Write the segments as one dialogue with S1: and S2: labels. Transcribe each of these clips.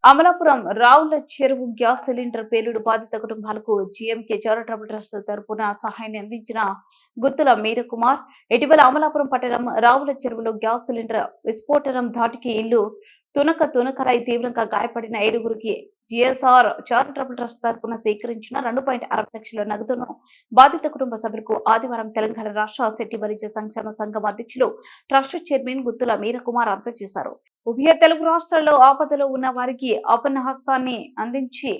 S1: అమలాపురం రావుల చెరువు gas cylinder పేలుడు బాధిత కుటుంబాలకు జీఎంకే చారిటబుల్ ట్రస్ట్ తరపున సహాయాన్ని అందించిన గుత్తుల మీరకుమార్. ఇటీవల అమలాపురం పట్టణం రావుల చెరువులో గ్యాస్ సిలిండర్ విస్ఫోటనం ధాటికి ఇల్లు తునకరై తీవ్రంగా గాయపడిన 7గురికి జిఎస్ఆర్ చారిటబుల్ ట్రస్ట్ తరపున సేకరించిన 2.60 లక్షల నగదును బాధిత కుటుంబ సభ్యులకు ఆదివారం తెలంగాణ రాష్ట్ర శెట్టి బలిజ సంక్షేమ సంఘం అధ్యక్షులు ట్రస్ట్ చైర్మన్ గుత్తుల మీరకుమార్ అందజేశారు. ఉభయ తెలుగు రాష్ట్రాల్లో ఆపదలో ఉన్న వారికి ఆపన్న హస్తాన్ని అందించి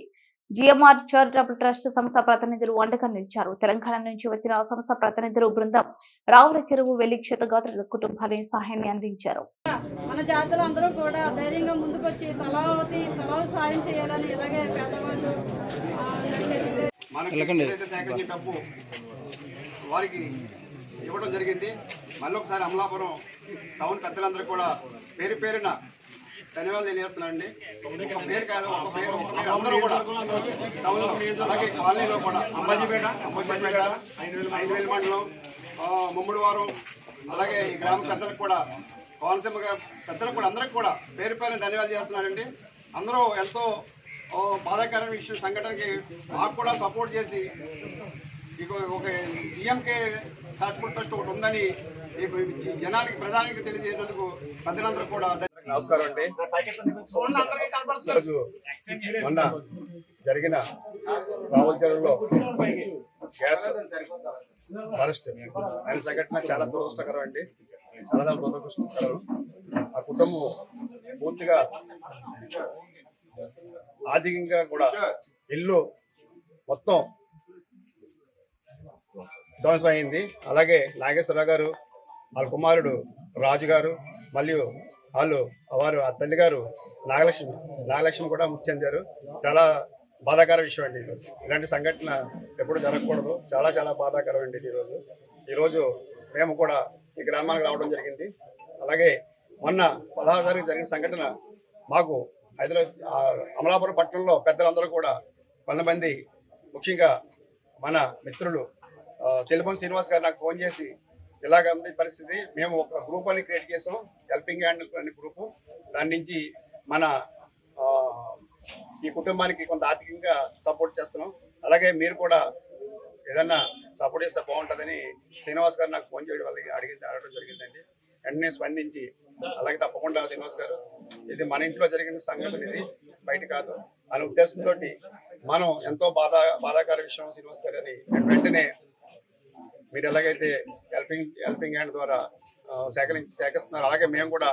S1: జిఎంఆర్ చారిటబుల్ ట్రస్ట్ సంస్థ ప్రతినిధులు అండగా నిలిచారు. తెలంగాణ నుంచి వచ్చిన సంస్థ ప్రతినిధులు బృందం రావుల చెరువు వెళ్లి క్షతగాత్రుల కుటుంబానికి సహాయాన్ని అందించారు.
S2: మన జాతులు అందరూ కూడా ధైర్యంగా ముందుకొచ్చి తలా సాయం చేయాలని ఇలాగే పేదవాళ్ళు
S3: వారికి ఇవ్వడం జరిగింది. మళ్ళీ ఒకసారి అమలాపురం టౌన్ పెద్దలందరూ కూడా పేరు పేరున ధన్యవాదాలు తెలియజేస్తున్నానండి. ఒక పేరు కాదు, ఒక పేరు అందరూ కూడా టౌన్లో, అలాగే కాలనీలో కూడా అంబాజీపేట 5,000 మండలం, ముమ్మడివారం, అలాగే ఈ గ్రామ పెద్దలకు కూడా, కోనసీమ పెద్దలకు కూడా అందరికి కూడా పేరు పేరున ధన్యవాదాలు చేస్తున్నానండి. అందరూ ఎంతో బాధాకరమైన విషయం సంఘటనకి మాకు కూడా సపోర్ట్ చేసి ఒక జిఎంకే చారిటబుల్ ట్రస్ట్ ఒకటి ఉందని జనానికి ప్రధానికి తెలియజేసేందుకు పెద్దలందరూ కూడా నమస్కారం అండి. ఈరోజు మొన్న జరిగిన రావుల చెరువులో గ్యాస్ ఫరెస్ట్ అయిన సంఘటన చాలా దురదృష్టకరం అండి. చాలా దురదృష్టకరం. ఆ కుటుంబం పూర్తిగా ఆర్థికంగా కూడా ఇల్లు మొత్తం ధ్వంసం అయింది. అలాగే నాగేశ్వరరావు గారు, వాళ్ళ కుమారుడు రాజు గారు, మరియు వారు ఆ తల్లి గారు నాగలక్ష్మి కూడా మృతి చెందారు. చాలా బాధాకర విషయం అండి. ఇలాంటి సంఘటన ఎప్పుడు జరగకూడదు. చాలా చాలా బాధాకరం అండి. ఈరోజు మేము కూడా ఈ గ్రామానికి రావడం జరిగింది. అలాగే మొన్న 16 తారీఖు జరిగిన సంఘటన మాకు అమలాపురం పట్టణంలో పెద్దలందరూ కూడా కొంతమంది, ముఖ్యంగా మన మిత్రులు చెల్లిపల్లి శ్రీనివాస్ గారు నాకు ఫోన్ చేసి ఇలాగ ఉంది పరిస్థితి, మేము ఒక గ్రూప్ అని క్రియేట్ చేసాం, హెల్పింగ్ హ్యాండ్ అనే గ్రూపు. దాని నుంచి మన ఈ కుటుంబానికి కొంత ఆర్థికంగా సపోర్ట్ చేస్తున్నాం. అలాగే మీరు కూడా ఏదన్నా సపోర్ట్ చేస్తే బాగుంటుందని శ్రీనివాస్ గారు నాకు ఫోన్ చేయడం వల్ల అడగడం జరిగిందండి. వెంటనే స్పందించి అలాగే తప్పకుండా శ్రీనివాస్ గారు, ఇది మన ఇంట్లో జరిగిన సంఘటన, ఇది బయట కాదు అనే ఉద్దేశంతో మనం ఎంతో బాధాకర విషయం శ్రీనివాస్ గారు అని వెంటనే మీరు ఎలాగైతే హెల్పింగ్ హ్యాండ్ ద్వారా సేకరిస్తున్నారు, అలాగే మేము కూడా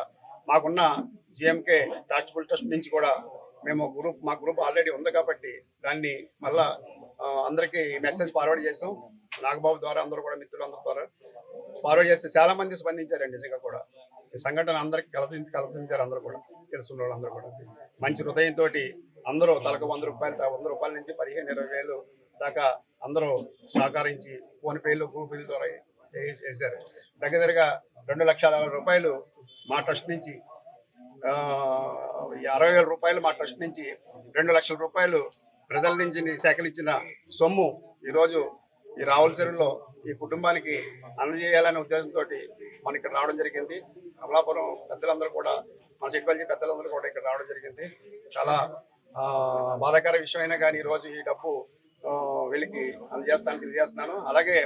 S3: మాకున్న జిఎంకే చారిటబుల్ ట్రస్ట్ నుంచి కూడా మా గ్రూప్ ఆల్రెడీ ఉంది కాబట్టి దాన్ని మళ్ళా అందరికీ మెసేజ్ ఫార్వర్డ్ చేస్తాం. నాగబాబు ద్వారా అందరూ కూడా మిత్రులందరి ద్వారా ఫార్వర్డ్ చేస్తే చాలా మంది స్పందించారండి. నిజంగా కూడా ఈ సంఘటన అందరికీ కలసించారు. అందరూ కూడా తెలుసుకున్న వాళ్ళందరూ కూడా మంచి హృదయంతో అందరూ తలకు 100 రూపాయల నుంచి 15,000-20,000 దాకా అందరూ సహకరించి ఫోన్పేలు, గూగుల్ ద్వారా వేశారు. దగ్గరగా 2,60,000 రూపాయలు మా ట్రస్ట్ నుంచి, 60,000 రూపాయలు మా ట్రస్ట్ నుంచి, 2 లక్షల రూపాయలు ప్రజల నుంచి సేకరించిన సొమ్ము ఈరోజు ఈ రావుల చెరువులో ఈ కుటుంబానికి అందజేయాలనే ఉద్దేశంతో మన ఇక్కడ రావడం జరిగింది. అమలాపురం పెద్దలందరూ కూడా, మన సిట్టిపల్లి పెద్దలందరూ కూడా ఇక్కడ రావడం జరిగింది. చాలా బాధాకర విషయం అయినా కానీ ఈరోజు ఈ డబ్బు వీళ్ళకి అందజేస్తానికి తెలియజేస్తున్నాను. అలాగే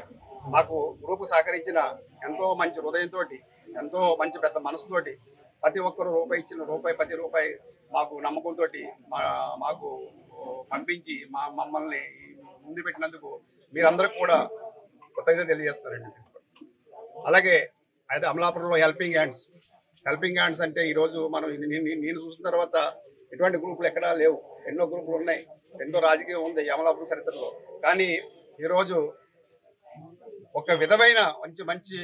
S3: మాకు గ్రూపు సహకరించిన ఎంతో మంచి హృదయంతో, ఎంతో మంచి పెద్ద మనసుతోటి ప్రతి ఒక్కరు రూపాయి ఇచ్చిన ప్రతి రూపాయి మాకు నమ్మకంతో మాకు పంపించి మమ్మల్ని ముందు పెట్టినందుకు మీరందరికీ కూడా కృతజ్ఞతలు తెలియజేస్తారండి. అలాగే అయితే అమలాపురంలో హెల్పింగ్ హ్యాండ్స్ అంటే ఈరోజు మనం నేను చూసిన తర్వాత ఇటువంటి గ్రూపులు ఎక్కడా లేవు. ఎన్నో గ్రూపులు ఉన్నాయి, ఎంతో రాజకీయం ఉంది అమలాపురం చరిత్రలో. కానీ ఈరోజు ఒక విధమైన మంచి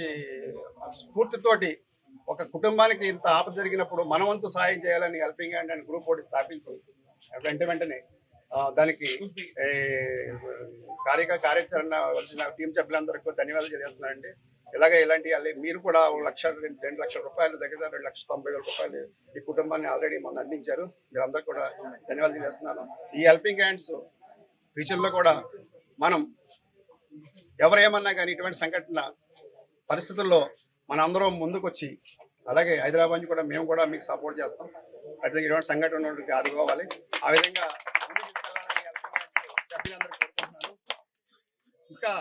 S3: స్ఫూర్తితోటి ఒక కుటుంబానికి ఇంత ఆపద జరిగినప్పుడు మన వంతు సాయం చేయాలని హెల్పింగ్ హ్యాండ్ అని గ్రూప్ ఒకటి స్థాపించి వెంటనే దానికి కార్యాచరణ వచ్చిన టీం సభ్యులందరికీ ధన్యవాదాలు తెలియజేస్తున్నానండి. ఇలాంటి మీరు కూడా 1,02 లక్షల రూపాయలు, దగ్గర 2,90,000 రూపాయలు ఈ కుటుంబాన్ని ఆల్రెడీ మొన్న అందించారు. మీరందరూ కూడా ధన్యవాదాలు తెలియజేస్తున్నాను. ఈ హెల్పింగ్ హ్యాండ్స్ ఫ్యూచర్లో కూడా మనం ఎవరేమన్నా కానీ ఇటువంటి సంఘటన పరిస్థితుల్లో మనందరం ముందుకు వచ్చి, అలాగే హైదరాబాద్ నుంచి కూడా మేము కూడా మీకు సపోర్ట్ చేస్తాం. అదే ఇటువంటి సంఘటన ఆదుకోవాలి. ఆ విధంగా ముందుకు తీసుకెళ్లాలని సభ్యులందరూ కోరుకుంటున్నాను. ఇంకా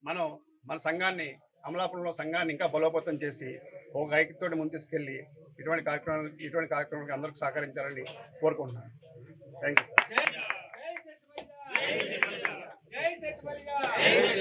S3: మనం మన సంఘాన్ని, అమలాపురంలో సంఘాన్ని ఇంకా బలోపేతం చేసి ఒక ఐక్యతోటి ముందు తీసుకెళ్ళి ఇటువంటి కార్యక్రమాలకు అందరికీ సహకరించాలని కోరుకుంటున్నాను. Thank you sir.